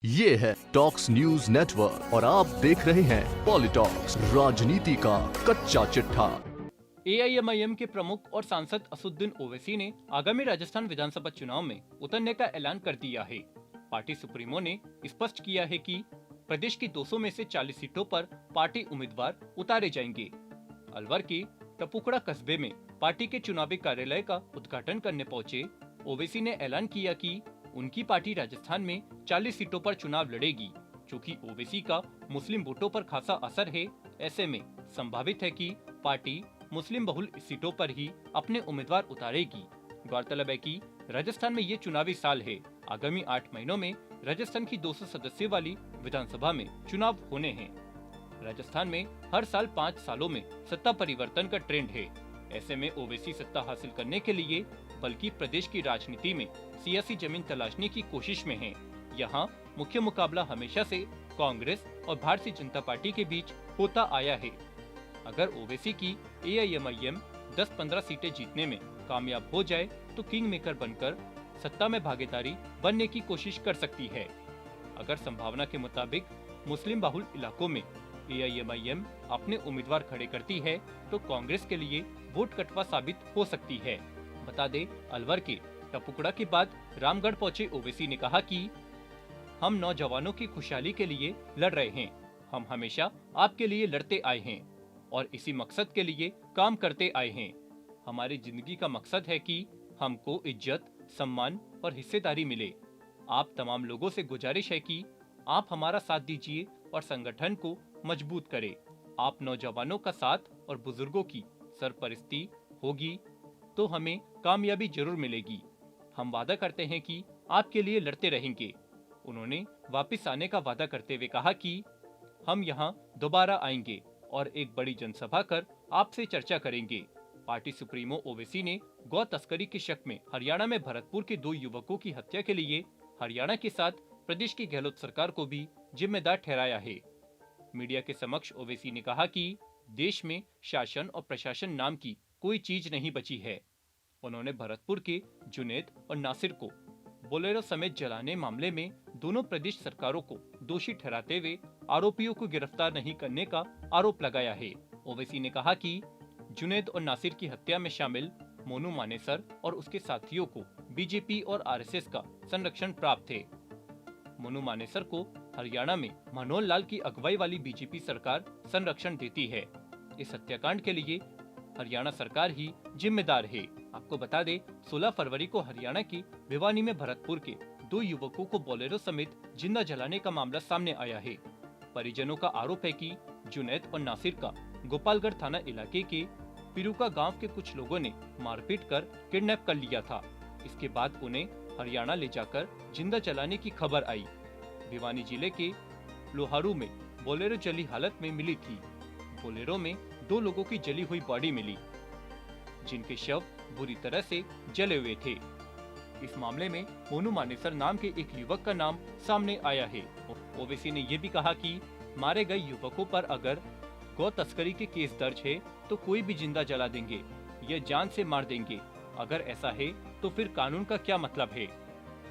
ये है talks news network और आप देख रहे हैं पॉलिटॉक्स, राजनीति का कच्चा चिट्ठा। एआईएमआईएम के प्रमुख और सांसद असदुद्दीन ओवैसी ने आगामी राजस्थान विधानसभा चुनाव में उतरने का ऐलान कर दिया है। पार्टी सुप्रीमो ने स्पष्ट किया है कि प्रदेश की 200 में से 40 सीटों पर पार्टी उम्मीदवार उतारे जाएंगे। अलवर के टपुकड़ा कस्बे में पार्टी के चुनावी कार्यालय का उद्घाटन करने पहुंचे ओवैसी ने ऐलान किया कि उनकी पार्टी राजस्थान में 40 सीटों पर चुनाव लड़ेगी। चूँकि ओवैसी का मुस्लिम वोटों पर खासा असर है, ऐसे में संभावित है कि पार्टी मुस्लिम बहुल सीटों पर ही अपने उम्मीदवार उतारेगी। गौरतलब है कि राजस्थान में ये चुनावी साल है। आगामी 8 महीनों में राजस्थान की 200 सदस्यों वाली विधानसभा में चुनाव होने हैं। राजस्थान में हर साल 5 सालों में सत्ता परिवर्तन का ट्रेंड है। ऐसे में ओवैसी सत्ता हासिल करने के लिए बल्कि प्रदेश की राजनीति में सियासी जमीन तलाशने की कोशिश में हैं। यहाँ मुख्य मुकाबला हमेशा से कांग्रेस और भारतीय जनता पार्टी के बीच होता आया है। अगर ओवैसी की एआईएमआईएम 10-15 सीटें जीतने में कामयाब हो जाए तो किंग मेकर बनकर सत्ता में भागीदारी बनने की कोशिश कर सकती है। अगर संभावना के मुताबिक मुस्लिम बहुल इलाकों में एआईएमआईएम अपने उम्मीदवार खड़े करती है तो कांग्रेस के लिए वोट कटवा साबित हो सकती है। बता दे, अलवर के टपुकड़ा के बाद रामगढ़ पहुंचे ओवैसी ने कहा कि हम नौजवानों की खुशहाली के लिए लड़ रहे हैं। हम हमेशा आपके लिए लड़ते आए हैं और इसी मकसद के लिए काम करते आए हैं। हमारी जिंदगी का मकसद है कि हमको इज्जत, सम्मान और हिस्सेदारी मिले। आप तमाम लोगों से गुजारिश है कि आप हमारा साथ दीजिए और संगठन को मजबूत करें। आप नौजवानों का साथ और बुजुर्गों की सरपरस्ती होगी तो हमें कामयाबी जरूर मिलेगी। हम वादा करते हैं कि आपके लिए लड़ते रहेंगे। उन्होंने वापस आने का वादा करते हुए कहा कि हम यहाँ दोबारा आएंगे और एक बड़ी जनसभा कर आपसे चर्चा करेंगे। पार्टी सुप्रीमो ओवैसी ने गौ तस्करी के शक में हरियाणा में भरतपुर के 2 युवकों की हत्या के लिए हरियाणा के साथ प्रदेश की गहलोत सरकार को भी जिम्मेदार ठहराया है। मीडिया के समक्ष ओवैसी ने कहा कि देश में शासन और प्रशासन नाम की कोई चीज नहीं बची है। उन्होंने भरतपुर के जुनैद और नासिर को बोलेरो समेत जलाने मामले में दोनों प्रदेश सरकारों को दोषी ठहराते हुए आरोपियों को गिरफ्तार नहीं करने का आरोप लगाया है। ओवैसी ने कहा कि जुनैद और नासिर की हत्या में शामिल मोनू मानेसर और उसके साथियों को बीजेपी और आरएसएस का संरक्षण प्राप्त है। मोनू मानेसर को हरियाणा में मनोहर लाल की अगुवाई वाली बीजेपी सरकार संरक्षण देती है। इस हत्याकांड के लिए हरियाणा सरकार ही जिम्मेदार है। आपको बता दें, 16 फरवरी को हरियाणा की भिवानी में भरतपुर के 2 युवकों को बोलेरो समेत जिंदा जलाने का मामला सामने आया है। परिजनों का आरोप है कि जुनैद और नासिर का गोपालगढ़ थाना इलाके के पिरुका गांव के कुछ लोगों ने मारपीट कर किडनैप कर लिया था। इसके बाद उन्हें हरियाणा ले जाकर जिंदा जलाने की खबर आई। भिवानी जिले के लोहारू में बोलेरो जली हालत में मिली थी। बोलेरो में 2 लोगों की जली हुई बॉडी मिली, जिनके शव बुरी तरह से जले हुए थे। इस मामले में मोनू मानेसर नाम के एक युवक का नाम सामने आया है। ओवैसी ने यह भी कहा कि मारे गए युवकों पर अगर गौ तस्करी के केस दर्ज है तो कोई भी जिंदा जला देंगे या जान से मार देंगे। अगर ऐसा है तो फिर कानून का क्या मतलब है।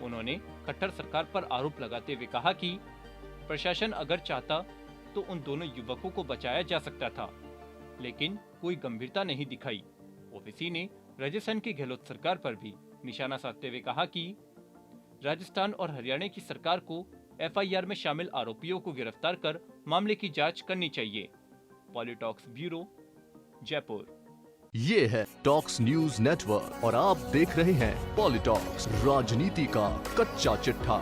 उन्होंने खट्टर सरकार पर आरोप लगाते हुए कहा कि प्रशासन अगर चाहता तो उन दोनों युवकों को बचाया जा सकता था, लेकिन कोई गंभीरता नहीं दिखाई। ओवैसी ने राजस्थान की गहलोत सरकार पर भी निशाना साधते हुए कहा कि राजस्थान और हरियाणा की सरकार को एफआईआर में शामिल आरोपियों को गिरफ्तार कर मामले की जांच करनी चाहिए। पॉलिटॉक्स ब्यूरो, जयपुर। ये है टॉक्स न्यूज नेटवर्क और आप देख रहे हैं पॉलिटॉक्स, राजनीति का कच्चा चिट्ठा।